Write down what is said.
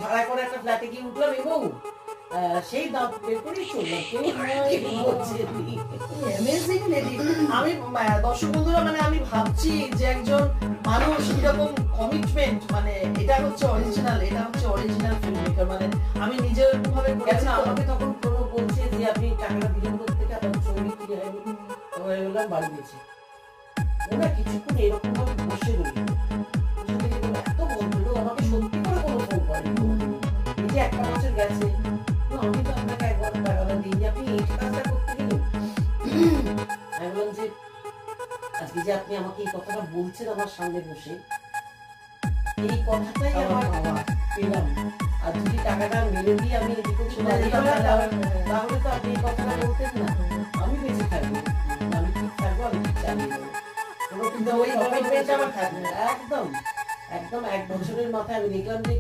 ভাড়া করে একটা ফ্ল্যাটে গিয়ে উঠলাম এবং সেই দাঁত বের করেই আমি দর্শক বন্ধুরা মানে আমি ভাবছি যে একজন মানুষ এরকম কমিটমেন্ট মানে এটা হচ্ছে অরিজিনাল ফিল্ম মেকার মানে আমি নিজে ভাবে করেছি আমাকে তখন কোনো বলছে যে আপনি টাকাটা দিলেন থেকে আপনার ছবি কিনে হয়নি বললাম বাড়ি দিয়েছে ওরা কিছুক্ষণ এরকম ভাবে বসে রইল এত বন্ধু আমাকে সত্যি করে কোনো ফোন করেন এই যে একটা বছর গেছে আমি তো আপনাকে একবার টাকাটা দিই আপনি এই কাজটা করতে গেলেন আমি বললাম যে আজকে যে আপনি আমাকে এই কথাটা বলছেন আমার সামনে বসে এই কথাটাই আমার পেলাম আর যদি টাকাটা মেরে দিয়ে আমি এদিকে চলে যেতাম তাহলে তো আপনি এই কথাটা বলতেন না আমি বেঁচে থাকবো আমি ঠিক থাকবো আমি ঠিক চালিয়ে দেবো কোনো কিন্তু ওই কমিটমেন্ট আমার থাকবে একদম একদম 1 বছরের মাথায় আমি দেখলাম যে